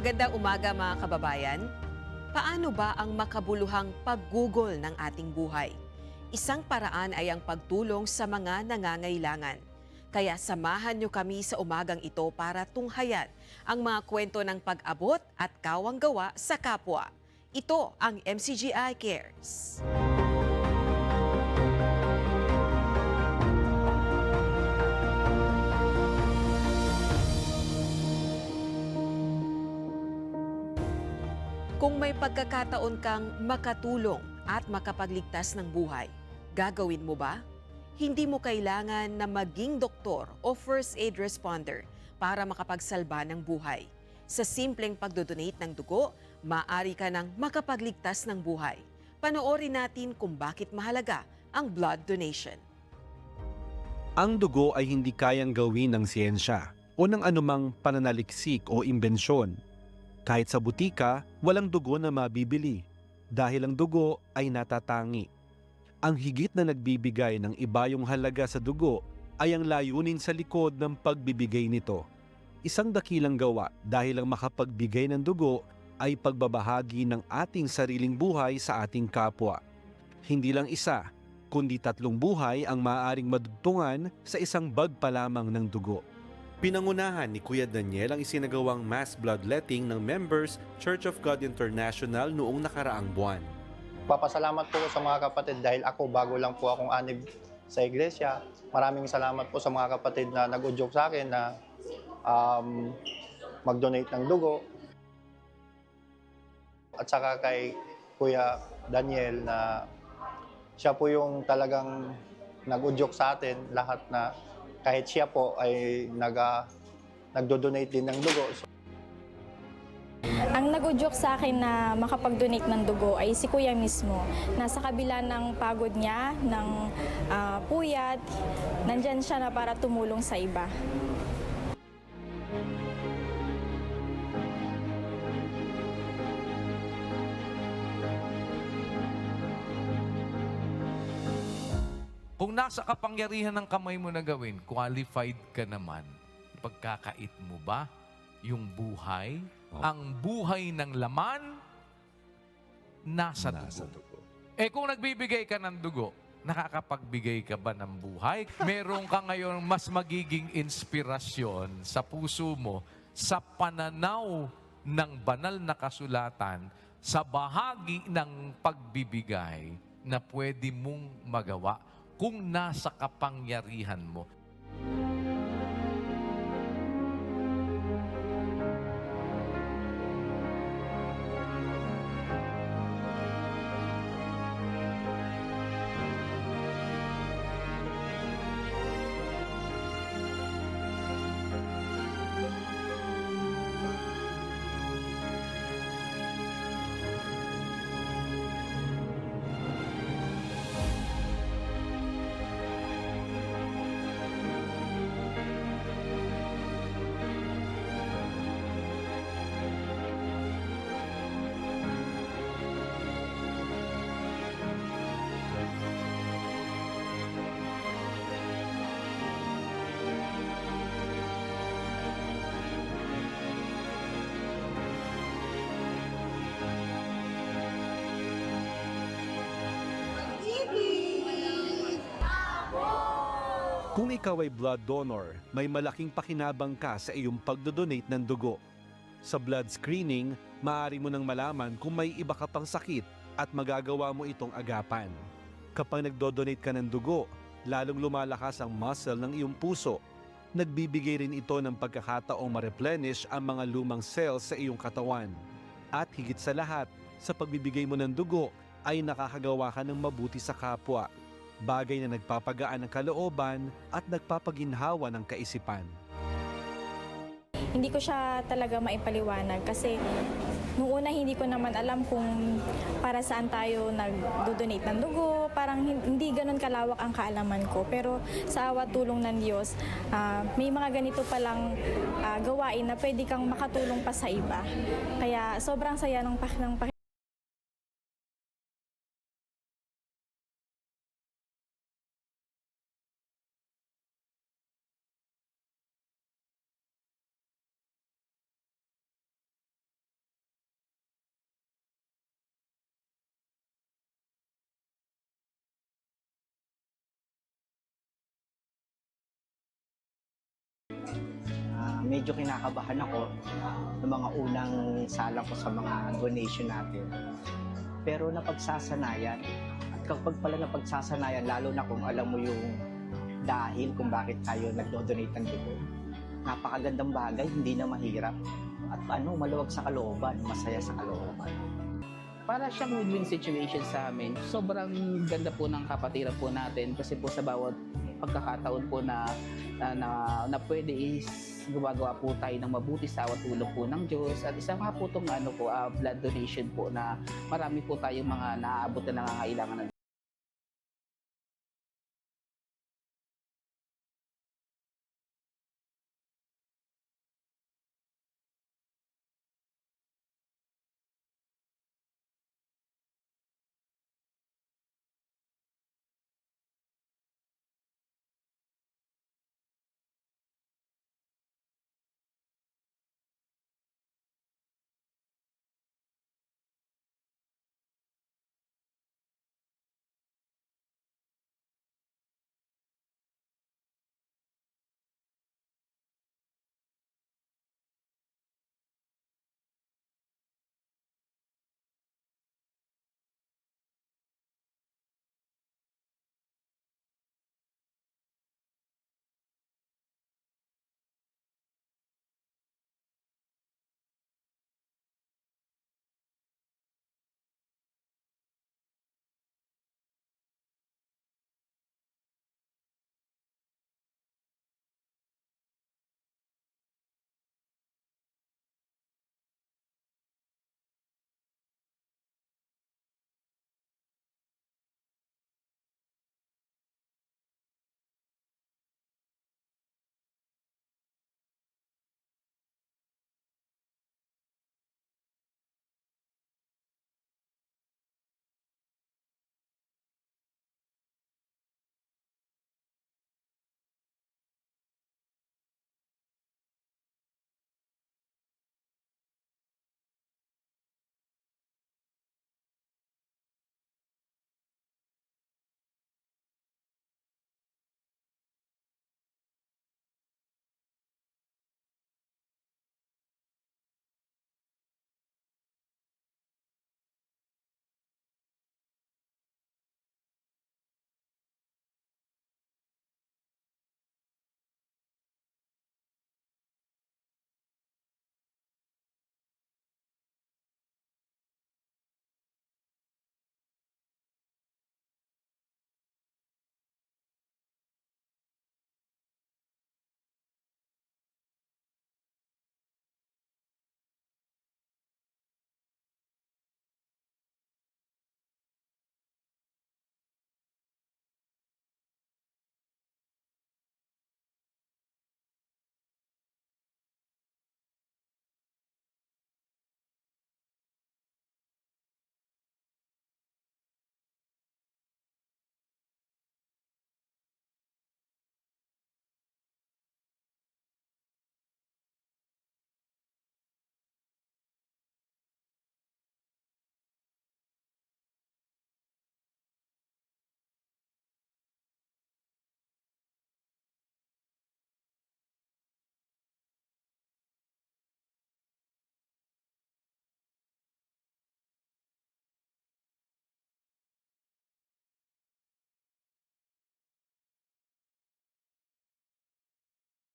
Magandang umaga mga kababayan. Paano ba ang makabuluhang paggugol ng ating buhay? Isang paraan ay ang pagtulong sa mga nangangailangan. Kaya samahan niyo kami sa umagang ito para tunghayan ang mga kwento ng pag-abot at kawang-gawa sa kapwa. Ito ang MCGI Cares. Kung may pagkakataon kang makatulong at makapagligtas ng buhay, gagawin mo ba? Hindi mo kailangan na maging doktor o first aid responder para makapagsalba ng buhay. Sa simpleng pagdodonate ng dugo, maaari ka nang makapagligtas ng buhay. Panoorin natin kung bakit mahalaga ang blood donation. Ang dugo ay hindi kayang gawin ng siyensya o ng anumang pananaliksik o imbensyon. Kahit sa butika, walang dugo na mabibili dahil ang dugo ay natatangi. Ang higit na nagbibigay ng iba yung halaga sa dugo ay ang layunin sa likod ng pagbibigay nito. Isang dakilang gawa dahil ang makapagbigay ng dugo ay pagbabahagi ng ating sariling buhay sa ating kapwa. Hindi lang isa, kundi 3 buhay ang maaaring madugtungan sa isang bag pa lamang ng dugo. Pinangunahan ni Kuya Daniel ang isinagawang mass bloodletting ng Members Church of God International noong nakaraang buwan. Papasalamat po sa mga kapatid dahil ako bago lang po akong anib sa iglesia. Maraming salamat po sa mga kapatid na nag-udyok sa akin na mag-donate ng dugo. At saka kay Kuya Daniel na siya po yung talagang nag-udyok sa atin lahat na kahit siya po ay nagdo-donate din ng dugo. Ang nag-udyok sa akin na makapag-donate ng dugo ay si Kuya mismo. Nasa kabila ng pagod niya, ng puyat, nandyan siya na para tumulong sa iba. Kung nasa kapangyarihan ng kamay mo na gawin, qualified ka naman. Pagkakait mo ba yung buhay? Ang buhay ng laman, nasa dugo. Kung nagbibigay ka ng dugo, nakakapagbigay ka ba ng buhay? Meron ka ngayon mas magiging inspirasyon sa puso mo sa pananaw ng banal na kasulatan sa bahagi ng pagbibigay na pwede mong magawa kung nasa kapangyarihan mo. Kung ikaw ay blood donor, may malaking pakinabang ka sa iyong pagdodonate ng dugo. Sa blood screening, maaari mo nang malaman kung may iba ka pang sakit at magagawa mo itong agapan. Kapag nagdodonate ka ng dugo, lalong lumalakas ang muscle ng iyong puso. Nagbibigay rin ito ng pagkakataong ma-replenish ang mga lumang cells sa iyong katawan. At higit sa lahat, sa pagbibigay mo ng dugo, ay nakakagawa ka ng mabuti sa kapwa. Bagay na nagpapagaan ng kalooban at nagpapaginhawa ng kaisipan. Hindi ko siya talaga maipaliwanag kasi nung una hindi ko naman alam kung para saan tayo nag-donate ng dugo. Parang hindi ganun kalawak ang kaalaman ko. Pero sa awa tulong ng Diyos, may mga ganito palang gawain na pwede kang makatulong pa sa iba. Kaya sobrang saya ng medyo kinakabahan ako ng mga unang salang ko sa mga donation natin. Pero napagsasanayan, at kapag pala napagsasanayan, lalo na kung alam mo yung dahil kung bakit tayo nagdo-donate ng dugo, napakagandang bagay, hindi na mahirap. At maluwag sa kalooban, masaya sa kalooban. Para siyang win-win situation sa amin. Sobrang ganda po ng kapatiran po natin kasi po sa bawat pagkakataon po na pwede is gumagawa po tayo ng mabuti sa tulong po ng Diyos. At isa nga po itong blood donation po na marami po tayong mga naaabot na nangangailangan.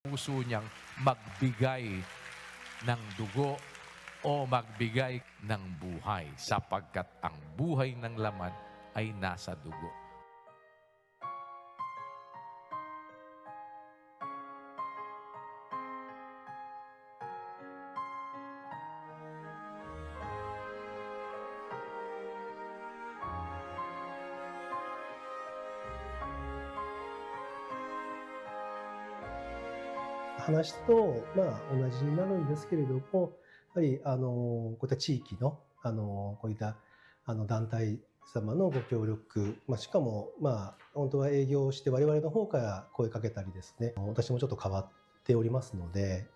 Puso niyang magbigay ng dugo o magbigay ng buhay sapagkat ang buhay ng laman ay nasa dugo.話と、同じになるんですけれども、やはり、こういった地域の、こういった、団体様のご協力、しかも、本当は営業をして我々の方から声かけたりですね、私もちょっと変わっておりますので、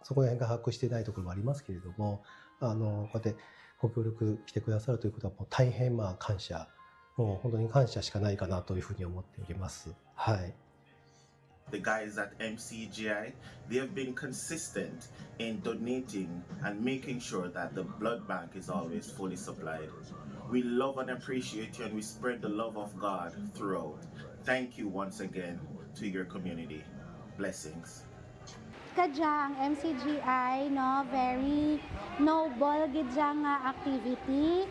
そこら辺が把握していないところもありますけれども、こうやってご協力してくださるということは、もう大変、感謝、もう本当に感謝しかないかなというふうに思っております。はい。the guys at MCGI, they have been consistent in donating and making sure that the blood bank is always fully supplied. We love and appreciate you, and we spread the love of God throughout. Thank you once again to your community. Blessings. Kadyang MCGI no very noble gid nga activity,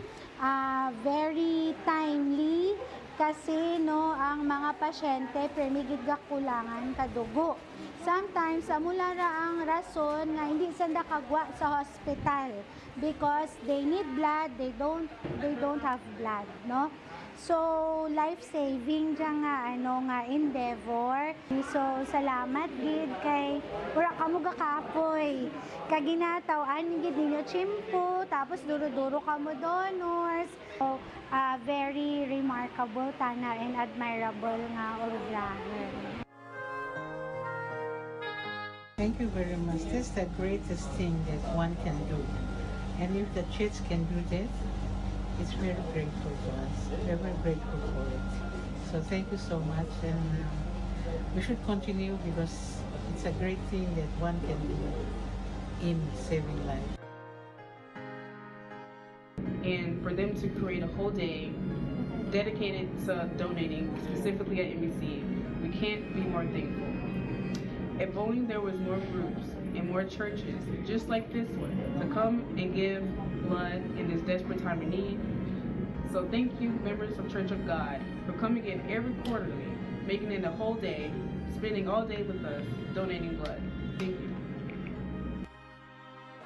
very timely kasi no ang mga pasyente permigid ga kulangan kadugo. Sometimes amula ra ang rason nga hindi sanda kagwa sa hospital because they need blood, they don't have blood, no? So, life-saving dyan nga, nga endeavor. So, salamat gid kay ura kamo gakapoy. Kaginatawaan gid ninyo chimpo, tapos duro-duro kamo donors. So, very remarkable tana and admirable nga organizer. Thank you very much. That's the greatest thing that one can do. And if the church can do that, it's very grateful to us. We're very grateful for it. So thank you so much, and we should continue because it's a great thing that one can do in saving life. And for them to create a whole day dedicated to donating, specifically at NBC, we can't be more thankful. If only there was more groups and more churches, just like this one, to come and give blood in this desperate time of need. So thank you, members of Church of God, for coming in every quarterly, making it a whole day, spending all day with us, donating blood. Thank you.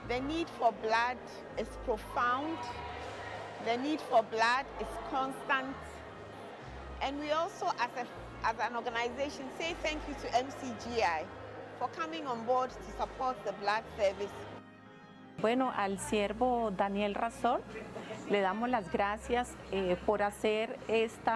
The need for blood is profound. The need for blood is constant. And we also, as an organization, say thank you to MCGI for coming on board to support the blood service. Bueno, al siervo Daniel Razor le damos las gracias por hacer este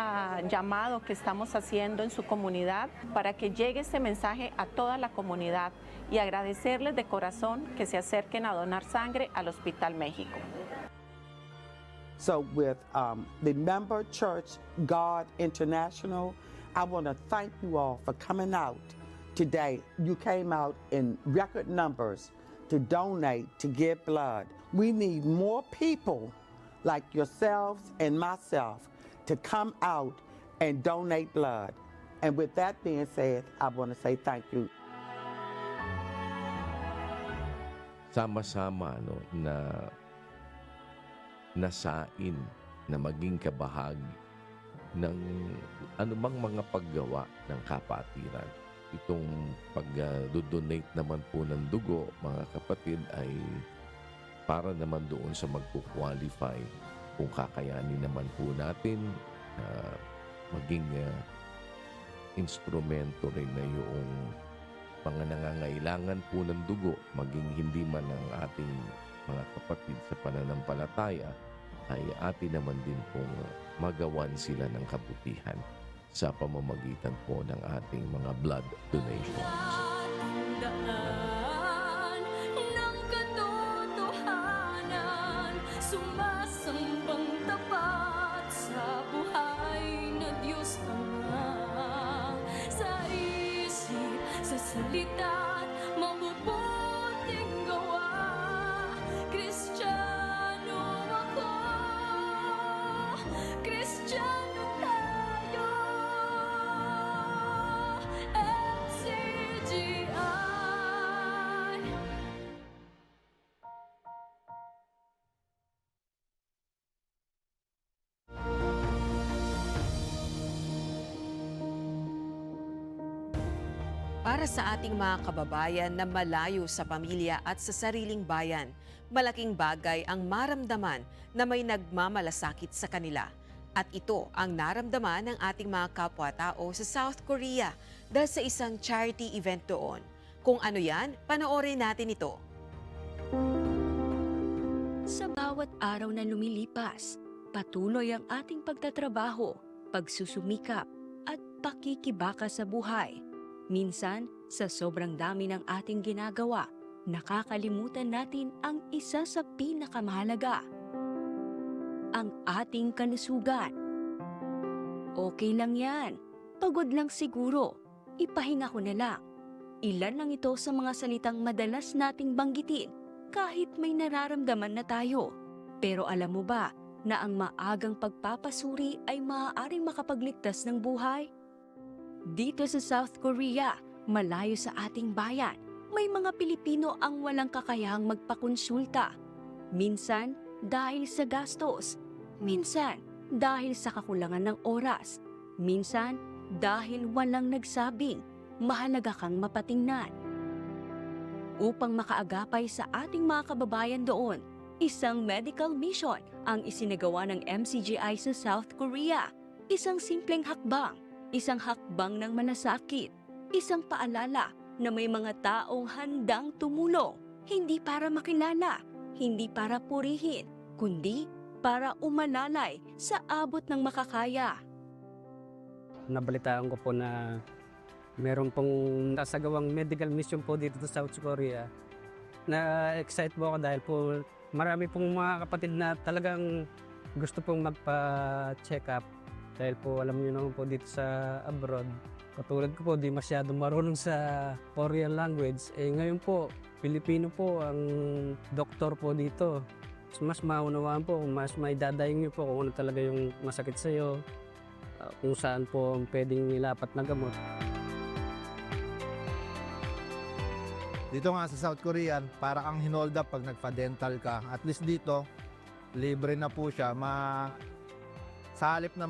llamado que estamos haciendo en su comunidad para que llegue este mensaje a toda la comunidad y agradecerles de corazón que se acerquen a donar sangre al Hospital México. So with the member church, God International, I want to thank you all for coming out today. You came out in record numbers to donate, to give blood. We need more people like yourselves and myself to come out and donate blood. And with that being said, I want to say thank you. Sama-sama na nasain na maging kabahagi ng anumang mga paggawa ng kapatiran. Itong pag-donate naman po ng dugo, mga kapatid, ay para naman doon sa magpo-qualify kung kakayanin naman po natin maging instrumento rin na yung mga nangangailangan po ng dugo, maging hindi man ang ating mga kapatid sa pananampalataya, ay atin naman din pong magawan sila ng kabutihan sa pamamagitan po ng ating mga blood donations. Sumasambang tapat sa buhay na Diyos Ama, sa isip, sa salita, mabubuting gawa. Kristiyano ako, Kristiyano tayo, MCGI. Para sa ating mga kababayan na malayo sa pamilya at sa sariling bayan, malaking bagay ang maramdaman na may nagmamalasakit sa kanila. At ito ang naramdaman ng ating mga kapwa-tao sa South Korea dahil sa isang charity event doon. Kung ano yan, panoorin natin ito. Sa bawat araw na lumilipas, patuloy ang ating pagtatrabaho, pagsusumikap at pakikibaka sa buhay. Minsan, sa sobrang dami ng ating ginagawa, nakakalimutan natin ang isa sa pinakamahalaga, ang ating kalusugan. Okay lang yan, pagod lang siguro, ipahinga ko na lang. Ilan lang ito sa mga salitang madalas nating banggitin kahit may nararamdaman na tayo. Pero alam mo ba na ang maagang pagpapasuri ay maaaring makapagligtas ng buhay? Dito sa South Korea, malayo sa ating bayan, may mga Pilipino ang walang kakayahang magpakonsulta. Minsan dahil sa gastos, minsan dahil sa kakulangan ng oras, minsan dahil walang nagsabing mahalaga kang mapatingnan. Upang makaagapay sa ating mga kababayan doon, isang medical mission ang isinagawa ng MCGI sa South Korea. Isang simpleng hakbang, isang hakbang ng malasakit, isang paalala na may mga taong handang tumulong, hindi para makilala, hindi para purihin, kundi para umalalay sa abot ng makakaya. Nabalitaan ko po na meron pong nasagawang medical mission po dito sa South Korea. Na-excite po ako dahil po marami pong mga kapatid na talagang gusto pong magpa-check up. Dahil po alam niyo naman po dito sa abroad, katulad ko po di masyado marunong sa Korean language. Ngayon po, Pilipino po ang doktor po dito. Mas maunawaan po, mas maidadaing niyo po kung ano talaga yung masakit sa'yo, kung saan po pwedeng nilapat na gamot. Dito nga sa South Korean, para kang hinold up pag nagpa-dental ka. At least dito, libre na po siya. Sa halip na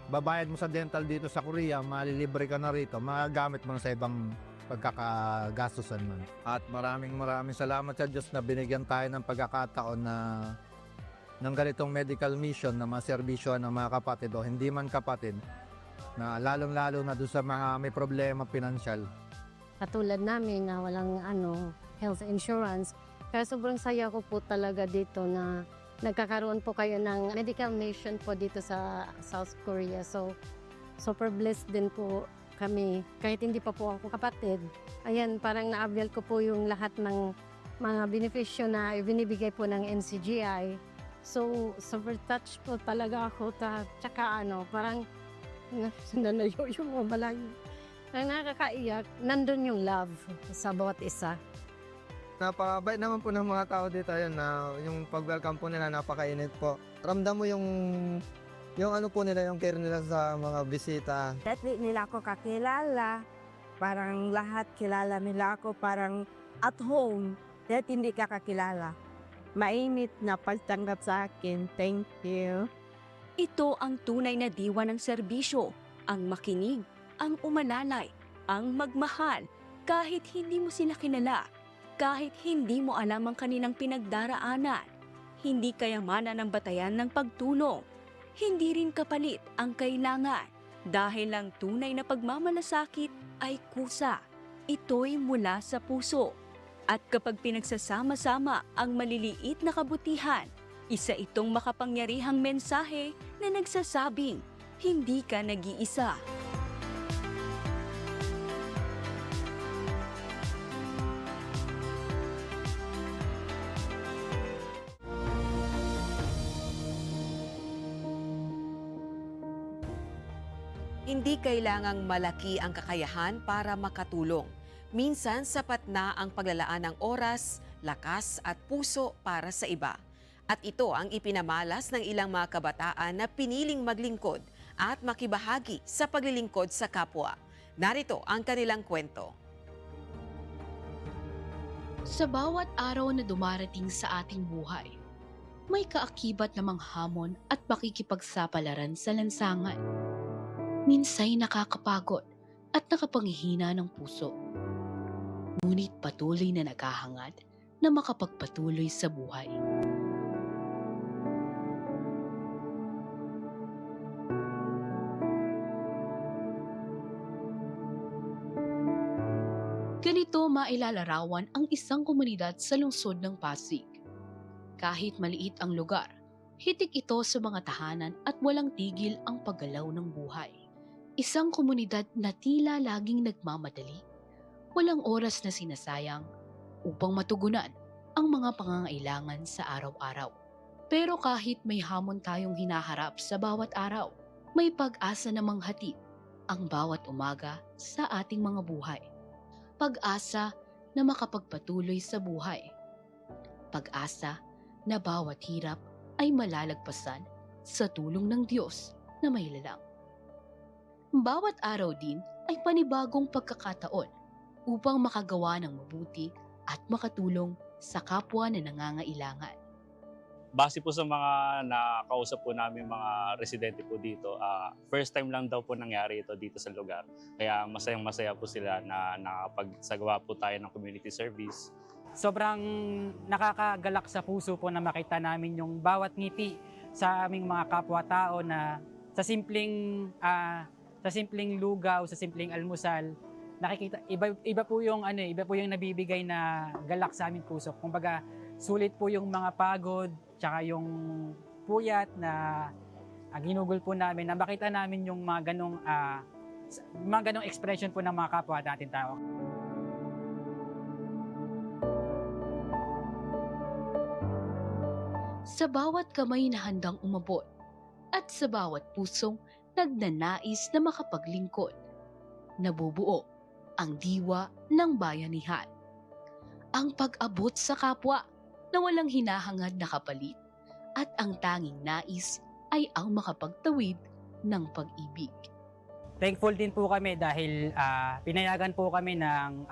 babayad mo sa dental dito sa Korea, malilibre ka na rito. Magagamit mo na sa ibang pagkakagastusan mo. At maraming salamat sa Diyos na binigyan tayo ng pagkakataon na ng ganitong medical mission na maserbisyo ng mga kapatid o hindi man kapatid, na lalong-lalo na doon sa mga may problema pinansyal. Katulad namin na walang health insurance. Kaya sobrang saya ko po talaga dito na nagkakaroon po kayo ng medical mission po dito sa South Korea. So, super blessed din po kami. Kahit hindi pa po ako kapatid. Ayan, parang na-avail ko po yung lahat ng mga benepisyo na ibinibigay po ng MCGI. So, super touched po talaga ako. Tsaka parang nanayo yung mabalay. Ang nakakaiyak, nandun yung love sa bawat isa. Napakabait naman po ng mga tao dito, yun, na yung pag-welcome po nila napakainit po. Ramdam mo yung ano po nila, yung care nila sa mga bisita. At di nila ako kakilala, parang lahat kilala nila ako, parang at home, dahil hindi ka kakilala. Mainit na pagtanggap sa akin, thank you. Ito ang tunay na diwa ng serbisyo, ang makinig, ang umalalay, ang magmahal, kahit hindi mo sila kilala, kahit hindi mo alam ang kanilang pinagdaraanan. Hindi kayamanan ng batayan ng pagtulong, hindi rin kapalit ang kailangan, dahil ang tunay na pagmamalasakit ay kusa. Ito'y mula sa puso. At kapag pinagsasama-sama ang maliliit na kabutihan, isa itong makapangyarihang mensahe na nagsasabing, hindi ka nag-iisa. Hindi kailangang malaki ang kakayahan para makatulong. Minsan sapat na ang paglalaan ng oras, lakas at puso para sa iba. At ito ang ipinamalas ng ilang mga kabataan na piniling maglingkod at makibahagi sa paglilingkod sa kapwa. Narito ang kanilang kwento. Sa bawat araw na dumarating sa ating buhay, may kaakibat namang hamon at pakikipagsapalaran sa lansangan. Minsay nakakapagod at nakapanghihina ng puso. Ngunit patuloy na naghahangad na makapagpatuloy sa buhay. Ganito mailalarawan ang isang komunidad sa lungsod ng Pasig. Kahit maliit ang lugar, hitik ito sa mga tahanan at walang tigil ang paggalaw ng buhay. Isang komunidad na tila laging nagmamadali, walang oras na sinasayang upang matugunan ang mga pangangailangan sa araw-araw. Pero kahit may hamon tayong hinaharap sa bawat araw, may pag-asa namang hatid ang bawat umaga sa ating mga buhay. Pag-asa na makapagpatuloy sa buhay. Pag-asa na bawat hirap ay malalagpasan sa tulong ng Diyos na may lalang. Bawat araw din ay panibagong pagkakataon upang makagawa ng mabuti at makatulong sa kapwa na nangangailangan. Base po sa mga nakausap po namin mga residente po dito, first time lang daw po nangyari ito dito sa lugar. Kaya masayang-masaya po sila na nakapagsagawa po tayo ng community service. Sobrang nakakagalak sa puso po na makita namin yung bawat ngiti sa aming mga kapwa-tao na sa simpleng lugaw, sa simpleng almusal, nakikita iba po yung nabibigay na galak sa aming puso. Kumbaga, sulit po yung mga pagod, tsaka yung puyat na ginugol po namin, na makita namin yung mga ganong expression po ng mga kapwa natin tao. Sa bawat kamay na handang umabot at sa bawat pusong nagnanais na makapaglingkod, nabubuo ang diwa ng bayanihan. Ang pag-abot sa kapwa na walang hinahangad na kapalit at ang tanging nais ay ang makapagtawid ng pag-ibig. Thankful din po kami dahil pinayagan po kami ng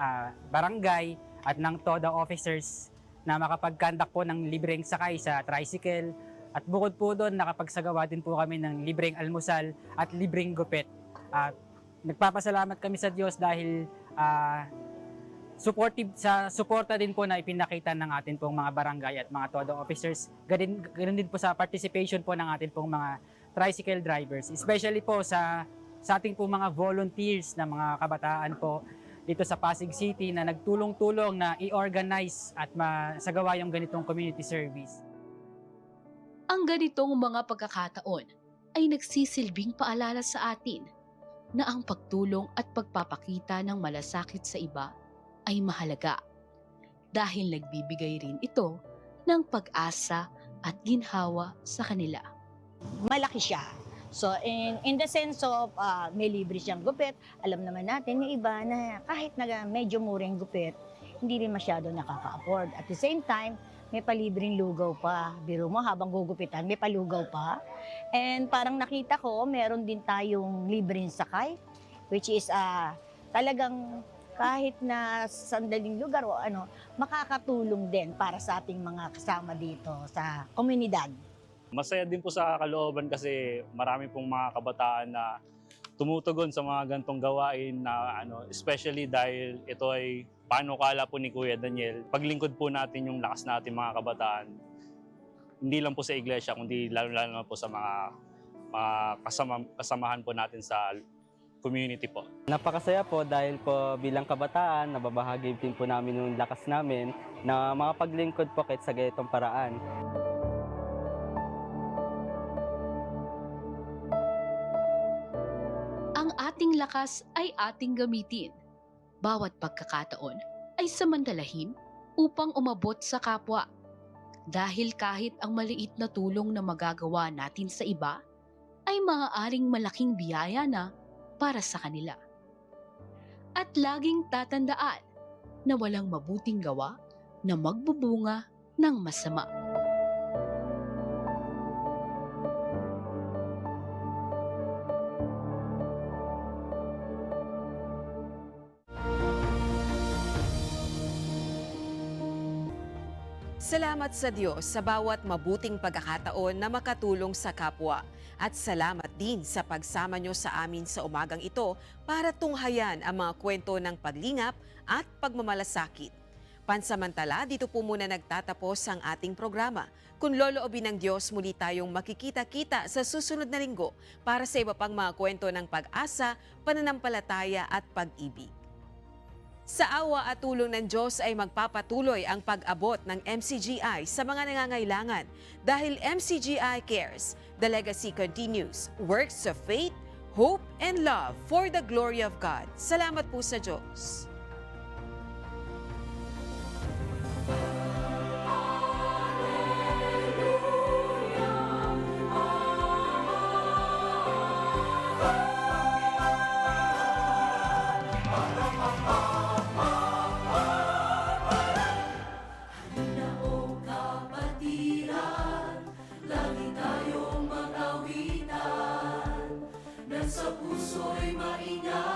barangay at ng TODA officers na makapag-conduct po ng libreng sakay sa tricycle. At bukod po doon, nakapagsagawa din po kami ng libreng almusal at libreng gupit. Nagpapasalamat kami sa Diyos dahil suporta din po na ipinakita ng atin pong mga barangay at mga TODA officers. Ganun din po sa participation po ng atin pong mga tricycle drivers. Especially po sa ating pong mga volunteers na mga kabataan po dito sa Pasig City na nagtulong-tulong na i-organize at masagawa yung ganitong community service. Ang ganitong mga pagkakataon ay nagsisilbing paalala sa atin na ang pagtulong at pagpapakita ng malasakit sa iba ay mahalaga dahil nagbibigay rin ito ng pag-asa at ginhawa sa kanila. Malaki siya. So in the sense of may libre siyang gupit, alam naman natin yung iba na kahit na medyo muring gupit, hindi rin masyado nakaka-afford. At the same time, may palibreng lugaw pa. Biro mo, habang gugupitan, may palugaw pa. And parang nakita ko, meron din tayong libreng sakay, which is talagang kahit na sandaling lugar o makakatulong din para sa ating mga kasama dito sa komunidad. Masaya din po sa kalooban kasi marami pong mga kabataan na tumutugon sa mga gantong gawain na especially dahil ito ay panukala po ni Kuya Daniel. Paglingkod po natin yung lakas natin mga kabataan, hindi lang po sa iglesia, kundi lalo-lalo po sa mga kasamahan po natin sa community po. Napakasaya po dahil po bilang kabataan, nababahagi din po namin yung lakas namin na makapaglingkod po kahit sa ganitong paraan. Ang ating lakas ay ating gamitin. Bawat pagkakataon ay samantalahin upang umabot sa kapwa. Dahil kahit ang maliit na tulong na magagawa natin sa iba ay maaaring malaking biyaya na para sa kanila. At laging tatandaan na walang mabuting gawa na magbubunga ng masama. Salamat sa Diyos sa bawat mabuting pagkakataon na makatulong sa kapwa. At salamat din sa pagsama nyo sa amin sa umagang ito para tunghayan ang mga kwento ng paglingap at pagmamalasakit. Pansamantala, dito po muna nagtatapos ang ating programa. Kung loloobin ng Diyos, muli tayong makikita-kita sa susunod na linggo para sa iba pang mga kwento ng pag-asa, pananampalataya at pag-ibig. Sa awa at tulong ng Diyos ay magpapatuloy ang pag-abot ng MCGI sa mga nangangailangan dahil MCGI cares. The legacy continues. Works of faith, hope, and love for the glory of God. Salamat po sa Diyos. sa puso'y maingay.